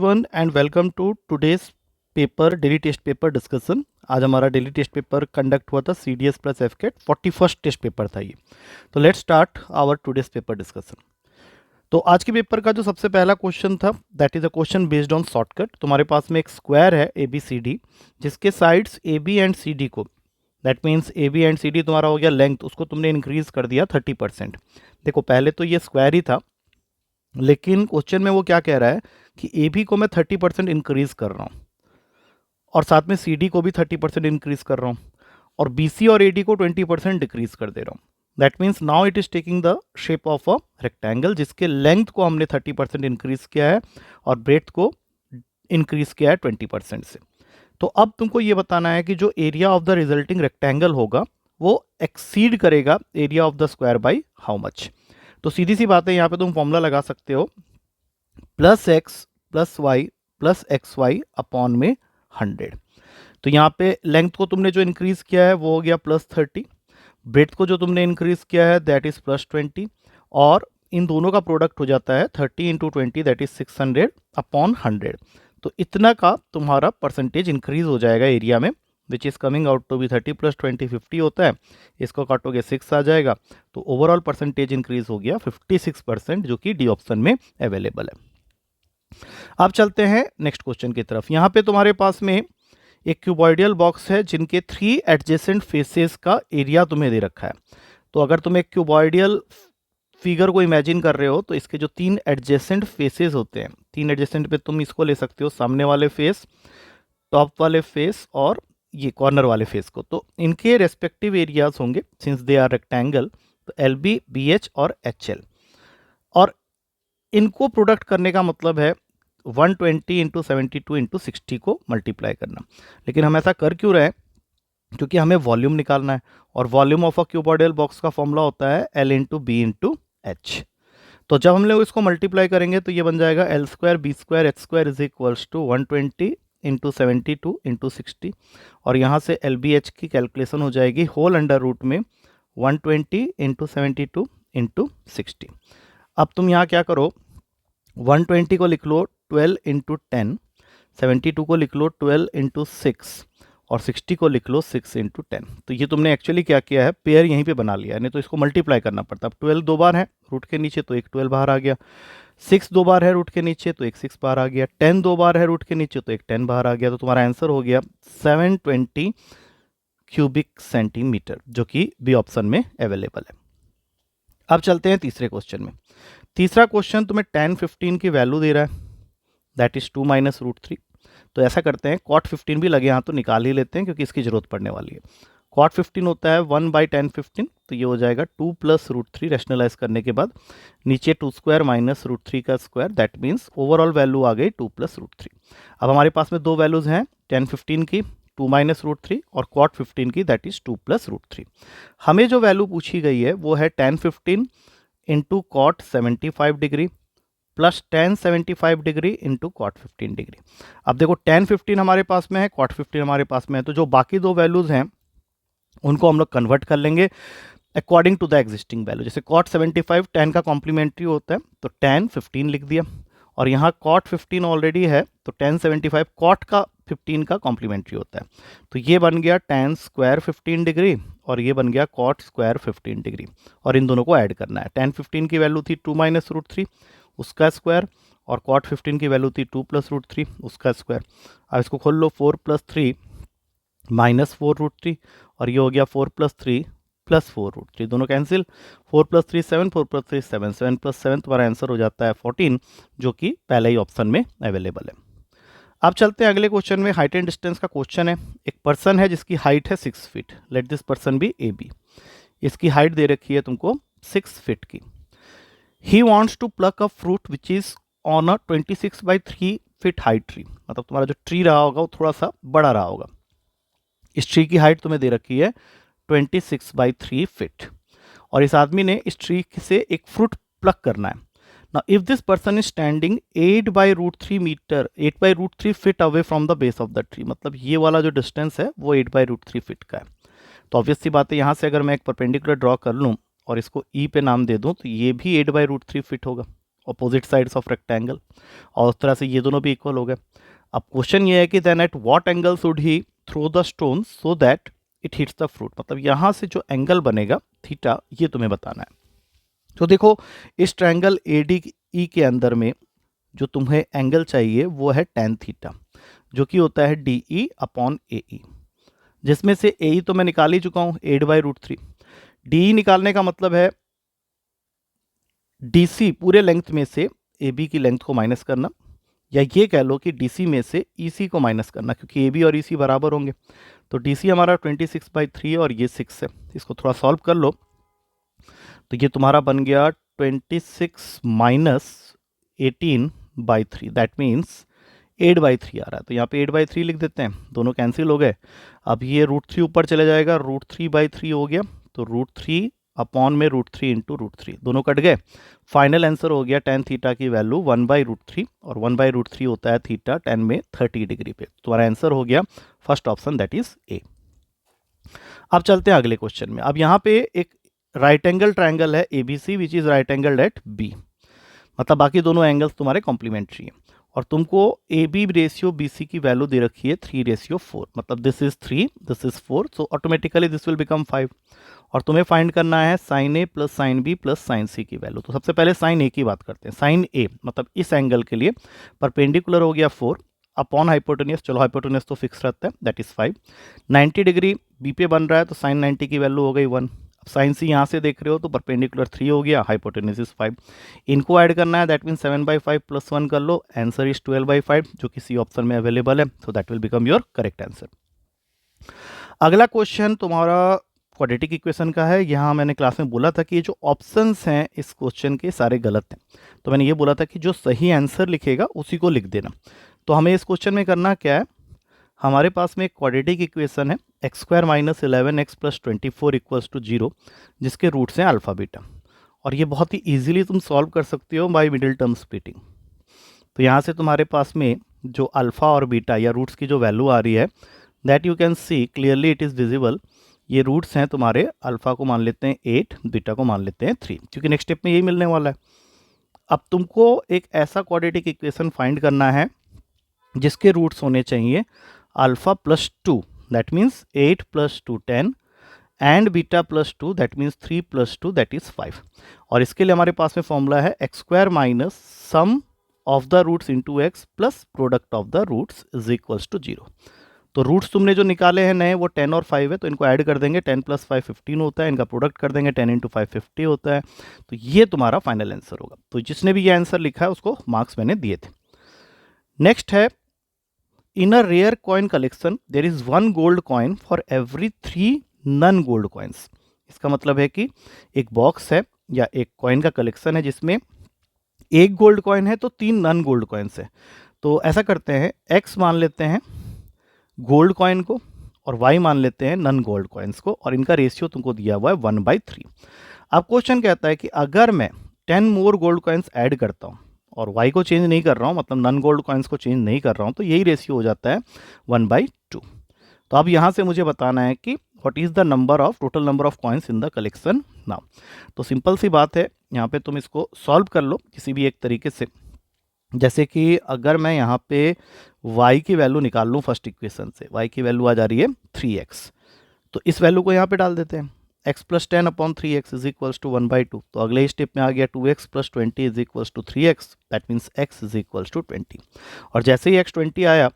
Everyone and welcome to today's paper daily test paper discussion. आज हमारा daily test paper conduct हुआ था CDS plus FCAT 41st test paper था ये। तो let's start our today's paper discussion. तो आज के पेपर का जो सबसे पहला क्वेश्चन था that is a question based on shortcut. तुम्हारे पास में एक स्क्वायर है ABCD जिसके साइड्स AB एंड CD को, that means AB and CD तुम्हारा हो गया लेंथ, उसको तुमने इंक्रीज कर दिया 30%। देखो पहले तो ये स्क्वायर ही था, लेकिन क्वेश्चन में वो क्या कह रहा है कि AB को मैं 30% इंक्रीज कर रहा हूँ और साथ में CD को भी 30% इंक्रीज कर रहा हूँ और BC और AD को 20% डिक्रीज कर दे रहा हूँ। That means now it is taking the shape of a rectangle जिसके लेंथ को हमने 30% इंक्रीज किया है और ब्रेथ को इंक्रीज किया है 20% से। तो अब तुमको ये बताना है कि जो area of the resulting rectangle होगा वो एक्सीड करेगा area of the square by how much. तो सीधी सी बात है, यहाँ पे तुम फॉर्मूला लगा सकते हो +x + y + xy अपॉन में 100। तो यहाँ पे लेंथ को तुमने जो इंक्रीज किया है वो हो गया +30, ब्रेथ को जो तुमने इंक्रीज किया है दैट इज +20 और इन दोनों का प्रोडक्ट हो जाता है 30 × 20 दैट इज 600 अपॉन 100। तो इतना का तुम्हारा परसेंटेज इंक्रीज हो जाएगा एरिया में, which is coming out to be 30 + 20 50 होता है, इसको काटोगे 6 आ जाएगा। तो ओवरऑल परसेंटेज इंक्रीज हो गया 56%, जो कि डी ऑप्शन में अवेलेबल है। अब चलते हैं नेक्स्ट क्वेश्चन की तरफ। यहाँ पे तुम्हारे पास में एक क्यूबॉइडियल बॉक्स है जिनके 3 एडजेसेंट फेसेस का एरिया तुम्हें दे रखा है। तो अगर तुम एक क्यूबॉइडियल फिगर को इमेजिन कर रहे हो तो इसके जो 3 एडजेसेंट फेसेस होते हैं, 3 एडजेसेंट पे तुम इसको ले सकते हो, सामने वाले फेस, टॉप वाले फेस और ये कॉर्नर वाले फेस को। तो इनके रेस्पेक्टिव एरियाज होंगे सिंस दे आर रेक्टेंगल, तो LB, BH और HL। और इनको प्रोडक्ट करने का मतलब है 120 × 72 × 60 को मल्टीप्लाई करना। लेकिन हम ऐसा कर क्यों रहे हैं? क्योंकि हमें वॉल्यूम निकालना है और volume of a cuboidal box का फॉर्मूला होता है L × B × H। तो जब हम लोग इसको मल्टीप्लाई करेंगे तो ये बन जाएगा L² B² H² is equals to 120 × 72 × 60 और यहाँ से LBH की कैलकुलेशन हो जाएगी होल अंडर रूट में 120 × 72 × 60। अब तुम यहाँ क्या करो, 120 को लिख लो 12 × 10, 72 को लिख लो 12 × 6 और 60 को लिख लो 6 × 10। तो ये तुमने एक्चुअली क्या किया है, पेयर यहीं पे बना लिया है, नहीं तो इसको मल्टीप्लाई करना पड़ता। अब 12 दो बार है रूट के नीचे तो एक 12 बाहर आ गया, 6 दो बार है रूट के नीचे तो एक 6 बाहर आ गया, 10 दो बार है रूट के नीचे तो एक 10 बाहर आ गया। तो तुम्हारा आंसर हो गया 720 क्यूबिक सेंटीमीटर, जो कि बी ऑप्शन में अवेलेबल है। अब चलते हैं तीसरे क्वेश्चन में। तीसरा क्वेश्चन तुम्हें tan 15 की वैल्यू दे रहा है, दैट इज 2 - √3। तो ऐसा करते हैं, cot 15 भी लगे यहाँ तो निकाल ही लेते हैं क्योंकि इसकी जरूरत पड़ने वाली है। cot 15 होता है 1/tan 15, तो ये हो जाएगा 2 + √3 रैशनलाइज करने के बाद, नीचे 2² - √3 का square, that means overall value आ गई 2 + √3। अब हमारे पास में दो वैल्यूज हैं, tan 15 की 2 - √3 और cot 15 की दैट इज 2 + √3। हमें जो वैल्यू पूछी गई है वो है tan 15 × cot 75 degree plus tan 75 degree into cot 15 degree. अब देखो tan 15 हमारे पास में है, cot 15 हमारे पास में है, तो जो बाकी दो वैल्यूज हैं उनको हम लोग कन्वर्ट कर लेंगे according to the existing value. जैसे cot 75 tan का कॉम्प्लीमेंट्री होता है तो tan 15 लिख दिया, और यहाँ cot 15 ऑलरेडी है तो tan 75 cot का 15 का कॉम्प्लीमेंट्री होता है। तो ये बन गया tan स्क्वायर 15 डिग्री और ये बन गया cot स्क्वायर 15 डिग्री, और इन दोनों को ऐड करना है। tan 15 की वैल्यू थी 2 - √3 उसका स्क्वायर, और cot 15 की वैल्यू थी 2 + √3 उसका स्क्वायर। अब इसको खोल लो, 4 + 3 -4 √3 और ये हो गया 4 + 3 + 4 √3, दोनों कैंसिल, 4 + 3 7, 4 + 3 7, 7 + 7 तुम्हारा आंसर हो जाता है 14, जो कि पहले ही ऑप्शन में अवेलेबल है। अब चलते हैं अगले क्वेश्चन में। हाइट एंड डिस्टेंस का क्वेश्चन है। एक पर्सन है जिसकी हाइट है 6 feet, let this person be AB। इसकी हाइट दे रखी है तुमको 6 फीट की। He wants to pluck a fruit which is on a 26/3 feet height tree, मतलब तुम्हारा जो ट्री रहा होगा वो थोड़ा सा बड़ा रहा होगा। इस ट्री की हाइट तुम्हें दे रखी है 26/3 फीट और इस आदमी ने इस ट्री से एक फ्रूट प्लक करना है। Now, if this person is standing 8/√3 metre, 8/√3 feet away from the base of the tree, मतलब ये वाला जो डिस्टेंस है वो 8/√3 फीट का है। तो ऑब्वियस सी बात है, यहाँ से अगर मैं एक परपेंडिकुलर ड्रॉ कर लूँ और इसको E पे नाम दे दूँ तो ये भी 8/√3 फीट होगा, अपोजिट साइड्स ऑफ रेक्टेंगल, और उस तरह से ये दोनों भी इक्वल हो गए। अब क्वेश्चन ये है कि then at what angle should he throw the stone so that it hits the fruit, मतलब यहाँ से जो एंगल बनेगा थीटा, ये तुम्हें बताना है। तो देखो इस ट्रायंगल ADE के अंदर में जो तुम्हें एंगल चाहिए वो है tan थीटा, जो कि होता है DE अपॉन AE, जिसमें से AE तो मैं निकाल ही चुका हूँ 8/√3। DE निकालने का मतलब है DC पूरे लेंथ में से AB की लेंथ को माइनस करना, या ये कह लो कि DC में से EC को माइनस करना, क्योंकि AB और EC बराबर होंगे। तो DC हमारा 26/3 और ये 6 है, इसको थोड़ा सॉल्व कर लो तो ये तुम्हारा बन गया 26 माइनस 18/3, दैट मीन्स 8/3 आ रहा है। तो यहाँ पे 8/3 लिख देते हैं, दोनों कैंसिल हो गए। अब ये √3 ऊपर चले जाएगा, √3/3 हो गया, तो √3 अपॉन में √3 इंटू √3 दोनों कट गए। फाइनल आंसर हो गया tan थीटा की वैल्यू 1/√3, और 1/√3 होता है थीटा tan में 30 डिग्री पे। तुम्हारा आंसर हो गया first option, that is a. अब चलते हैं अगले क्वेश्चन में। अब यहाँ पे एक राइट एंगल ट्रायंगल है ABC which is right angle at B, मतलब बाकी दोनों एंगल्स तुम्हारे कॉम्प्लीमेंट्री हैं, और तुमको AB रेशियो BC की वैल्यू दे रखी है 3/4, मतलब this is 3 this is 4, so automatically this will become 5, और तुम्हें फाइंड करना है sin A plus sin B plus sin C की वैल्यू। तो सबसे पहले sin A की बात करते हैं। sin A मतलब इस एंगल के लिए परपेंडिकुलर हो गया 4 अपॉन हाइपोटेनियस, चलो हाइपोटेनियस तो फिक्स रहता है, दैट इज 5। 90 डिग्री B पे बन रहा है, तो sin 90 की वैल्यू हो गई 1। अब sin C यहाँ से देख रहे हो तो परपेंडिकुलर 3 हो गया, हाइपोटेनियस इज 5। इनको ऐड करना है, दैट मीन 7/5 प्लस 1 कर लो, आंसर इज 12/5, जो कि सी ऑप्शन में अवेलेबल है, so that will become your correct answer. अगला क्वेश्चन तुम्हारा क्वाड्रेटिक इक्वेशन का है। यहाँ मैंने क्लास में बोला था कि ये जो ऑप्शंस हैं इस क्वेश्चन के सारे गलत हैं, तो मैंने ये बोला था कि जो सही आंसर लिखेगा उसी को लिख देना। तो हमें इस क्वेश्चन में करना क्या है, हमारे पास में एक क्वाड्रेटिक इक्वेशन है x² - 11x + 24 = 0, जिसके रूट्स हैं अल्फा बीटा, और ये बहुत ही ईजिली तुम सॉल्व कर सकते हो बाय मिडिल टर्म स्प्लिटिंग। तो यहाँ से तुम्हारे पास में जो अल्फा और बीटा या रूट्स की जो वैल्यू आ रही है, that you can see clearly, it is visible. ये रूट्स हैं तुम्हारे, अल्फा को मान लेते हैं 8, बीटा को मान लेते हैं 3, क्योंकि नेक्स्ट स्टेप में यही मिलने वाला है। अब तुमको एक ऐसा क्वाड्रेटिक इक्वेशन फाइंड करना है जिसके रूट्स होने चाहिए alpha plus 2, that means 8 + 2 10, and beta plus 2, that means 3 + 2, that is 5। और इसके लिए हमारे पास में फॉर्मूला है x² - sum of the roots into x plus product of the roots is equals to 0। तो रूट्स तुमने जो निकाले हैं नए वो 10 और 5 है, तो इनको ऐड कर देंगे, 10 + 5 15 होता है, इनका प्रोडक्ट कर देंगे, 10 × 5 50 होता है। तो ये तुम्हारा फाइनल आंसर होगा। तो जिसने भी ये आंसर लिखा है उसको मार्क्स मैंने दिए थे। नेक्स्ट है, in a rare coin collection there is 1 gold coin for every 3 non gold coins. इसका मतलब है कि एक बॉक्स है या एक कॉइन का कलेक्शन है जिसमें एक गोल्ड कॉइन है तो 3 नन गोल्ड कॉइन्स है। तो ऐसा करते हैं, x मान लेते हैं गोल्ड कॉइन को और y मान लेते हैं नन गोल्ड कॉइन्स को, और इनका रेशियो तुमको दिया हुआ है 1/3। अब क्वेश्चन कहता है कि अगर मैं 10 मोर गोल्ड कॉइन्स ऐड करता हूँ और y को चेंज नहीं कर रहा हूँ, मतलब नन गोल्ड कॉइन्स को चेंज नहीं कर रहा हूँ, तो यही रेशियो हो जाता है 1/2। तो अब यहाँ से मुझे बताना है कि what is the number of total number of coins in the collection now. तो सिंपल सी बात है, यहाँ पे तुम इसको सॉल्व कर लो किसी भी एक तरीके से। जैसे कि अगर मैं यहाँ पे y की वैल्यू निकाल लूँ फर्स्ट इक्वेशन से, y की वैल्यू आ जा रही है 3x, तो इस वैल्यू को यहाँ पे डाल देते हैं, x + 10 / 3x is equals to 1/2। तो अगले ही स्टेप में आ गया 2x + 20 is equals to 3x, that means x is equals to 20। और जैसे ही x 20 आया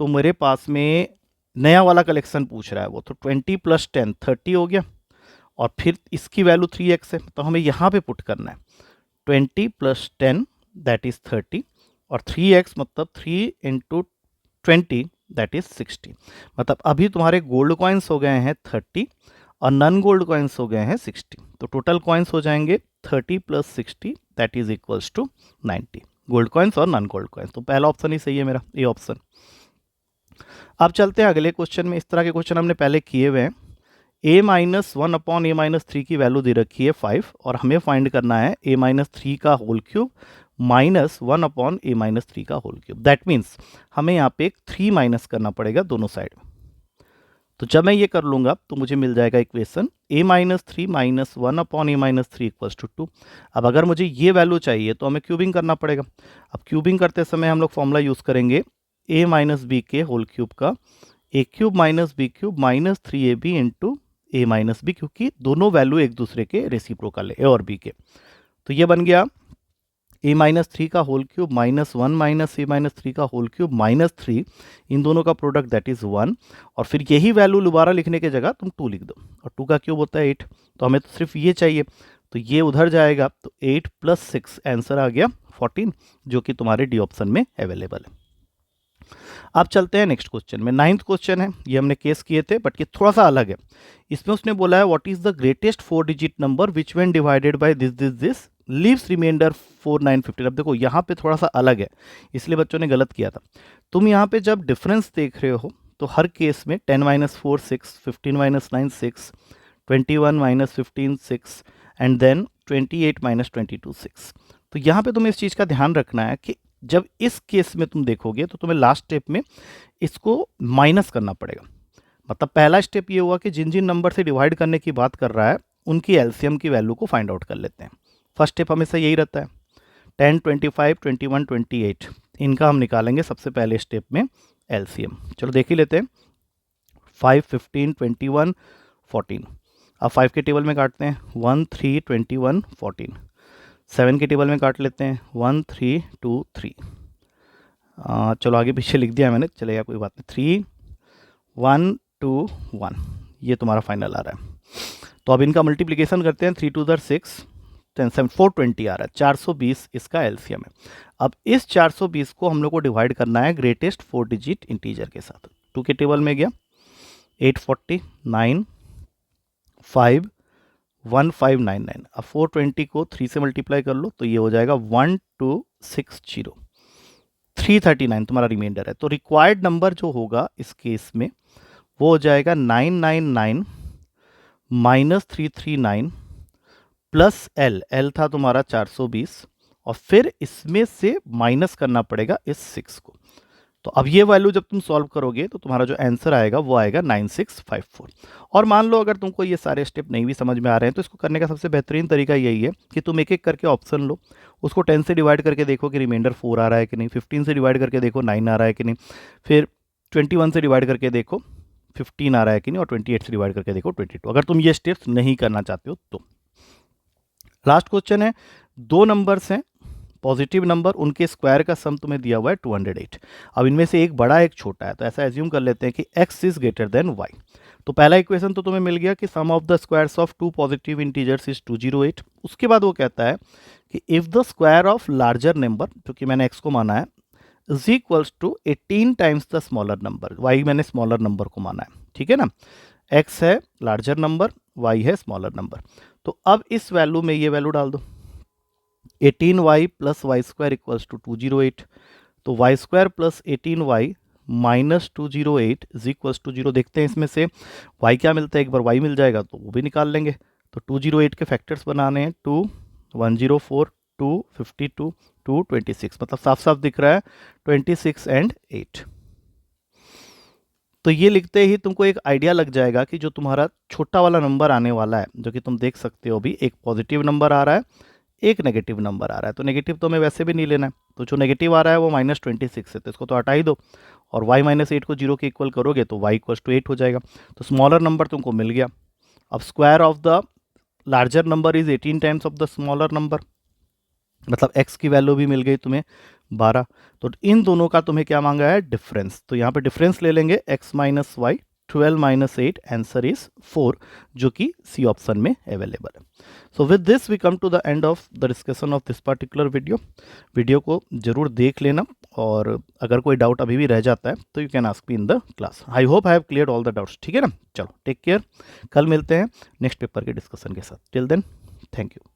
तो मेरे पास में नया वाला कलेक्शन पूछ रहा है वो, तो 20 + 10 30 हो गया, और फिर इसकी वैल्यू 3x है, तो हमें यहाँ पे पुट करना है 20 + 10 दैट इज 30, और 3x मतलब 3 × 20 दैट इज 60। मतलब अभी तुम्हारे गोल्ड कॉइन्स हो गए हैं 30 और नन गोल्ड कॉइन्स हो गए हैं 60, तो टोटल कॉइन्स हो जाएंगे 30 + 60 that is equals to 90, gold coins और नन गोल्ड कॉइन्स। तो पहला ऑप्शन ही सही है मेरा, ए ऑप्शन। अब चलते हैं अगले क्वेश्चन में। इस तरह के क्वेश्चन हमने पहले किए हुए हैं। a - 1/a - 3 की वैल्यू दे रखी है 5, और हमें फाइंड करना है a - 3 का होल क्यूब -1/a - 3 का होल क्यूब। दैट मीन्स हमें यहाँ पे एक 3 माइनस करना पड़ेगा दोनों साइड में। तो जब मैं ये कर लूँगा तो मुझे मिल जाएगा equation a minus three minus one upon a minus three equals to two. अब अगर मुझे ये वैल्यू चाहिए तो हमें क्यूबिंग करना पड़ेगा। अब क्यूबिंग करते समय हम लोग फॉर्मूला यूज़ करेंगे a माइनस बी के होल क्यूब का, A cube minus B cube minus three A B into A minus B, क्योंकि दोनों वैल्यू एक दूसरे के रेसिप्रोकल है, ए और बी के। तो ये बन गया ए माइनस थ्री का whole cube minus one minus A minus three का होल क्यूब माइनस थ्री, इन दोनों का प्रोडक्ट दैट इज़ वन। और फिर यही वैल्यू दोबारा लिखने की जगह तुम टू लिख दो, और टू का क्यूब होता है एट, तो हमें तो सिर्फ ये चाहिए, तो ये उधर जाएगा, तो एट प्लस सिक्स आंसर आ गया 14, जो कि तुम्हारे डी ऑप्शन में अवेलेबल है। अब चलते हैं नेक्स्ट क्वेश्चन में। 9th क्वेश्चन है, ये हमने केस किए थे बट ये थोड़ा सा अलग है। इसमें उसने बोला है what is the greatest 4 digit number which when divided by this leaves remainder 4 9 15। अब देखो यहाँ पे थोड़ा सा अलग है, इसलिए बच्चों ने गलत किया था। तुम यहाँ पे जब डिफरेंस देख रहे हो तो हर केस में 10 minus 4 6, 15 minus 9 6, 21 minus 15 6 and then 28 minus 22 6। तो यहाँ पे तुम्हें इस चीज़ का ध्यान रखना है कि जब इस केस में तुम देखोगे तो तुम्हें लास्ट स्टेप में इसको माइनस करना पड़ेगा। मतलब पहला स्टेप ये हुआ कि जिन जिन नंबर से डिवाइड करने की बात कर रहा है उनकी एलसीएम की वैल्यू को फाइंड आउट कर लेते हैं। फर्स्ट स्टेप हमेशा यही रहता है, 10 25 21 28 इनका हम निकालेंगे सबसे पहले स्टेप में एलसीएम। चलो देख ही लेते हैं, 5 15 21 14। अब 5 के टेबल में काटते हैं, 1 3 21 14। 7 के टेबल में काट लेते हैं, 1 3 2 3। चलो आगे पीछे लिख दिया मैंने, चलेगा कोई बात नहीं। 3 1 2 1 ये तुम्हारा फाइनल आ रहा है। तो अब इनका मल्टीप्लिकेशन करते हैं, 3 2 6 10 7 420 आ रहा है, 420 इसका एलसीएम है। अब इस 420 को हम लोग को डिवाइड करना है ग्रेटेस्ट 4 डिजिट इंटीजर के साथ। 2 के टेबल में गया, 840 9 5 1599। अब 420 को 3 से मल्टीप्लाई कर लो तो ये हो जाएगा 1260, 339 तुम्हारा रिमाइंडर है। तो रिक्वायर्ड नंबर जो होगा इस केस में वो हो जाएगा 999 माइनस 339 प्लस एल था तुम्हारा 420, और फिर इसमें से माइनस करना पड़ेगा इस 6 को। तो अब ये वैल्यू जब तुम सॉल्व करोगे तो तुम्हारा जो आंसर आएगा वो आएगा 9654। और मान लो अगर तुमको ये सारे स्टेप नहीं भी समझ में आ रहे हैं तो इसको करने का सबसे बेहतरीन तरीका यही है कि तुम एक एक करके ऑप्शन लो, उसको 10 से डिवाइड करके देखो कि रिमाइंडर 4 आ रहा है कि नहीं, 15 से डिवाइड करके देखो 9 आ रहा है कि नहीं, फिर 21 से डिवाइड करके देखो 15 आ रहा है कि नहीं, और 28 से डिवाइड करके देखो 22, अगर तुम ये स्टेप्स नहीं करना चाहते हो तो। लास्ट क्वेश्चन है, दो नंबर्स हैं पॉजिटिव नंबर, उनके स्क्वायर का सम तुम्हें दिया हुआ है 208। अब इनमें से एक बड़ा एक छोटा है, तो ऐसा एज्यूम कर लेते हैं कि x is greater than y। तो पहला इक्वेशन तो तुम्हें मिल गया कि sum of the squares of two positive integers is 208। उसके बाद वो कहता है कि if the square of larger number, जो कि मैंने x को माना है, is equals to 18 times the smaller number, y मैंने स्मॉलर नंबर को माना है, ठीक है ना। x है लार्जर नंबर, y है स्मॉलर नंबर। तो अब इस वैल्यू में ये वैल्यू डाल दो, 18y plus y square equals to 208। तो y square plus 18y minus 208 is equals to 0। देखते हैं इसमें से y क्या मिलता है, एक बार y मिल जाएगा तो वो भी निकाल लेंगे। तो 208 के फैक्टर्स बनाने हैं, 2 104 2 52 2 26, मतलब साफ साफ दिख रहा है 26 एंड 8। तो ये लिखते ही तुमको एक आइडिया लग जाएगा कि जो तुम्हारा छोटा वाला नंबर आने वाला है, जो कि तुम देख सकते हो भी, एक पॉजिटिव नंबर आ रहा है, एक नेगेटिव नंबर आ रहा है। तो नेगेटिव तो हमें वैसे भी नहीं लेना है, तो जो नेगेटिव आ रहा है वो -26 है, तो इसको तो हटा ही दो, और y माइनस 8 को 0 के इक्वल करोगे तो y इक्वल्स टू 8 हो जाएगा। तो स्मॉलर नंबर तुमको मिल गया। अब square of the larger number is 18 times of the smaller number, मतलब x की वैल्यू भी मिल गई तुम्हें 12। तो इन दोनों का तुम्हें क्या मांगा है, डिफरेंस। तो यहाँ पे डिफरेंस ले लेंगे, x minus y 12 minus 8, answer is 4, जो कि सी ऑप्शन में अवेलेबल है। So with this we come to the end of the discussion of this particular video को जरूर देख लेना, और अगर कोई डाउट अभी भी रह जाता है तो you can ask me in the class. I hope I have clear all the doubts, ठीक है ना। चलो टेक केयर, कल मिलते हैं नेक्स्ट पेपर के डिस्कशन के साथ। Till then thank you.